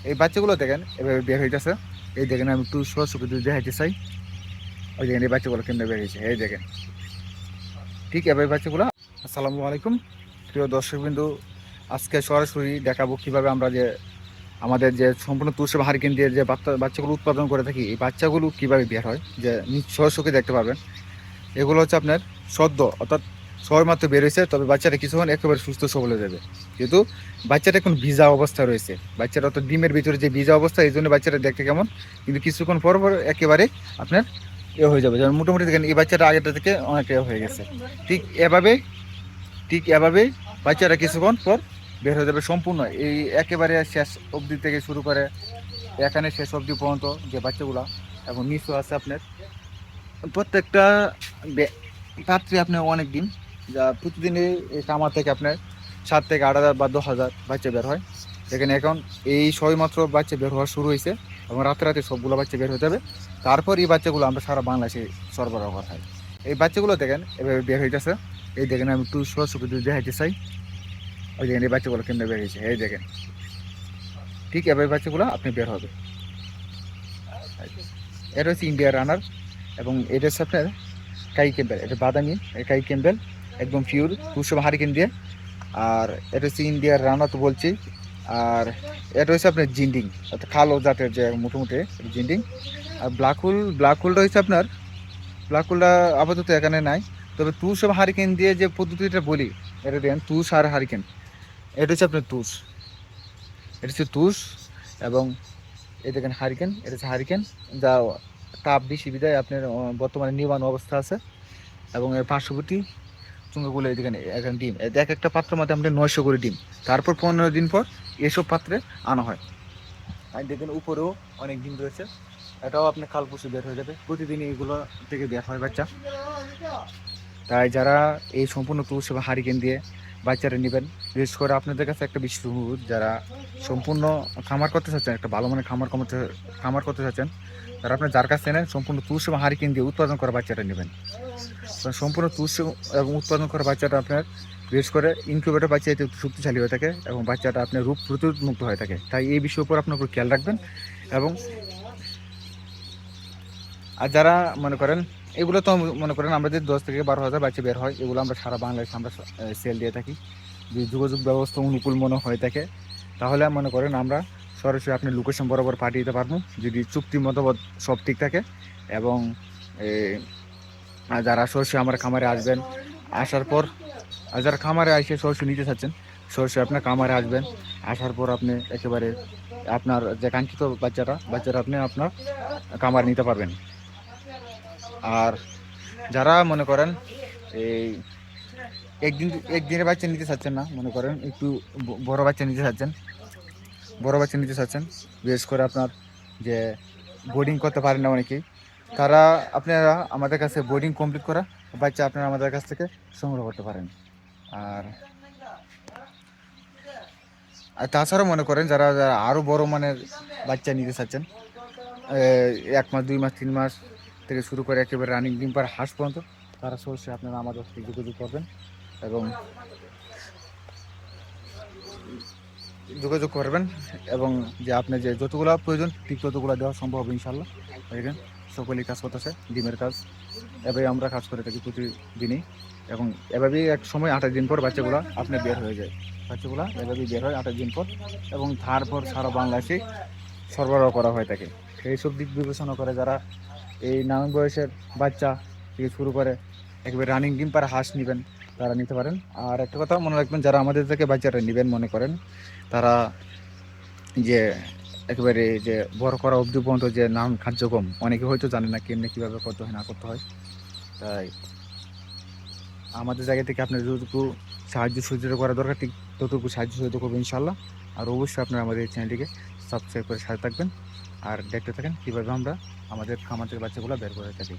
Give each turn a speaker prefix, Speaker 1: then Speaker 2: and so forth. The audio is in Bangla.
Speaker 1: এই বাচ্চাগুলো দেখেন এভাবে বের হইতেছে। এই দেখেন আমি একটু সরাসরি যদি দেখাইতে চাই, ওই দেখেন এই বাচ্চাগুলো কেমনে বের হয়েছে, এই দেখেন ঠিক এভাবে বাচ্চাগুলো। আসসালামু আলাইকুম প্রিয় দর্শকবিন্দু, আজকে সরাসরি দেখাবো কিভাবে আমরা যে আমাদের যে সম্পূর্ণ তুষে হারিকেন দিয়ে যে বাচ্চাগুলো উৎপাদন করে থাকি, এই বাচ্চাগুলো কিভাবে বের হয় যে নিজ সরাসরি দেখতে পাবেন। এগুলো হচ্ছে আপনার সদ্য অর্থাৎ সবে মাত্র বের হয়েছে, তবে বাচ্চাটা কিছুক্ষণ একেবারে সুস্থ সবল হয়ে যাবে। যেহেতু বাচ্চাটা এখন ভিজা অবস্থা রয়েছে, বাচ্চাটা অর্থাৎ ডিমের ভিতরে যে ভিজা অবস্থা, এই জন্য বাচ্চাটা দেখতে কেমন, কিন্তু কিছুক্ষণ পর পর একেবারে আপনার হয়ে যাবে। যেমন মোটামুটি দেখেন এই বাচ্চাটা আগেটা থেকে অনেক হয়ে গেছে। ঠিক এভাবে ঠিক এভাবেই বাচ্চারা কিছুক্ষণ পর বের হয়ে যাবে সম্পূর্ণ। এই একেবারে শেষ অবধি থেকে শুরু করে এখানে শেষ অবধি পর্যন্ত যে বাচ্চাগুলো এবং নিচু আছে আপনার প্রত্যেকটা পাত্রে আপনার অনেক ডিম, যা প্রতিদিনই এই কামার থেকে আপনার 7 থেকে 8 হাজার বা 10 হাজার বাচ্চা বের হয়। এখানে এখন এই সবেমাত্র বাচ্চা বের হওয়া শুরু হয়েছে এবং রাতে রাতে সবগুলো বাচ্চা বের হয়ে যাবে। তারপর এই বাচ্চাগুলো আমরা সারা বাংলাদেশে সরবরাহ করা হয়। এই বাচ্চাগুলো দেখেন এভাবে বের হইতেছে। এই দেখেন আমি একটু সরাসরি যদি দেখাইতে চাই, ওই দেখেন এই বাচ্চাগুলো কেমনে বের হয়েছে, এই দেখেন ঠিক এভাবে বাচ্চাগুলো আপনি বের হবে। এটা হচ্ছে ইন্ডিয়ার রানার এবং এটা হচ্ছে আপনার কাই ক্যাম্বেল, এটা বাদামি কাই ক্যাম্বেল একদম পিওর 200 হারিকেন দিয়ে। আর এটা হচ্ছে ইন্ডিয়ার রানা তো বলছি। আর এটা হচ্ছে আপনার জিন্ডিং অর্থাৎ কালো জাতের যে মোটামুটি জিন্ডিং। আর ব্ল্যাক হোলটা হচ্ছে আপনার ব্ল্যাক হোলটা আপাতত এখানে নাই, তবে 200 হারিকেন দিয়ে যে পদ্ধতিটা বলি, এটা দেখেন তুষ আর হারিকেন, এটা হচ্ছে আপনার তুষ, এটা হচ্ছে তুষ এবং এই দেখেন হারিকেন, এটা হচ্ছে হারিকেন যা তাপ বেশি বিদায় আপনার বর্তমানে নির্মাণ অবস্থা আছে। এবং এর পার্শ্ববর্তী চুঙ্গাগুলো এখানে এখানে ডিম এক একটা পাত্রের মধ্যে আমরা 900 করে ডিম, তারপর 15 দিন পর এসব পাত্রে আনা হয়। আর দেখেন উপরেও অনেক ডিম রয়েছে, এটাও আপনার কাল পরশু বের হয়ে যাবে। প্রতিদিন এগুলো থেকে বের হয় বাচ্চা। তাই যারা এই সম্পূর্ণ তুষ বা হারিকেন দিয়ে বাচ্চারা নেবেন, বিশেষ করে আপনাদের কাছে একটা বিশেষ অনুরোধ, যারা সম্পূর্ণ খামার করতে চাচ্ছেন, একটা ভালো মানে খামার করতে চাচ্ছেন, তারা আপনার যার কাছে নেন সম্পূর্ণ তুষ বা হারিকেন দিয়ে উৎপাদন করা বাচ্চাটা নেবেন। সম্পূর্ণ তুষ এবং উৎপাদন করা বাচ্চাটা আপনার বিশেষ করে ইনকিউবেটর বাচ্চা একটু শক্তিশালী হয়ে থাকে এবং বাচ্চাটা আপনার রোগ প্রতিরোধ মুক্ত হয়ে থাকে। তাই এই বিষয়ের উপর আপনার উপর খেয়াল রাখবেন। এবং আর যারা মনে করেন এগুলো তো মনে করেন আমাদের 10 থেকে 12 হাজার বাচ্চা বের হয়, এগুলো আমরা সারা বাংলাদেশে আমরা সেল দিয়ে থাকি। যদি যোগাযোগ ব্যবস্থা অনুকূল মনে হয়ে থাকে, তাহলে মনে করেন আমরা সরাসরি আপনি লোকেশন বরাবর পাঠিয়ে দিতে পারবো, যদি চুক্তি মতবাদ সব ঠিক থাকে। এবং যারা সরাসরি আমার খামারে আসবেন, আসার পর আর যারা খামারে এসে সরাসরি নিতে চাচ্ছেন, সরাসরি আপনার খামারে আসবেন, আসার পর আপনি একেবারে আপনার যে কাঙ্ক্ষিত বাচ্চারা আপনি আপনার খামারে নিতে পারবেন। আর যারা মনে করেন এই একদিনের বাচ্চা নিতে চাচ্ছেন না, মনে করেন একটু বড় বাচ্চা নিতে চাচ্ছেন, বিশেষ করে আপনার যে বোর্ডিং করতে পারেন না অনেকেই, তারা আপনারা আমাদের কাছে বোর্ডিং কমপ্লিট করা বাচ্চা আপনারা আমাদের কাছ থেকে সংগ্রহ করতে পারেন। আর আর তাছাড়াও মনে করেন যারা যারা আরও বড় মানের বাচ্চা নিতে চাচ্ছেন, 1 মাস 2 মাস 3 মাস থেকে শুরু করে একেবারে রানিং ডিম পার হাঁস পর্যন্ত, তারা সরাসরি আপনারা আমাদের সাথে যোগাযোগ করবেন এবং এবং যে আপনি যে যতগুলো প্রয়োজন ঠিক ততগুলো দেওয়া সম্ভব হবে ইনশাল্লাহ। দেখেন সকলেই কাজ করতেছে ডিমের কাজ, এভাবেই আমরা কাজ করে থাকি প্রতিদিনই। এবং এভাবেই এক সময় 28 দিন পর বাচ্চাগুলো আপনার বের হয়ে যায়, বাচ্চাগুলো এভাবেই বের হয় 28 দিন পর এবং তারপর সারা বাংলাদেশে সরবরাহ করা হয়ে থাকে। সেই সব দিক বিবেচনা করে যারা এই নানান বয়সের বাচ্চা থেকে শুরু করে একেবারে রানিং ডিম পার হাঁস নেবেন, তারা নিতে পারেন। আর একটা কথা মনে রাখবেন, যারা আমাদের থেকে বাচ্চারা নেবেন মনে করেন, তারা যে একেবারে যে বড় করা অবধি পর্যন্ত যে নানান কার্যক্রম অনেকে হয়তো জানে না কেমনি কীভাবে করতে হয় না করতে হয়। তাই আমাদের জায়গা থেকে আপনার যতটুকু সাহায্য সহযোগিতা করা দরকার ঠিক ততটুকু সাহায্য সহযোগিতা করবো ইনশাল্লাহ। আর অবশ্যই আপনারা আমাদের এই চ্যানেলটিকে সাবস্ক্রাইব করে সাথে থাকবেন আর দেখতে থাকেন কীভাবে আমরা আমাদের খামার থেকে বাচ্চাগুলো বের করে থাকি।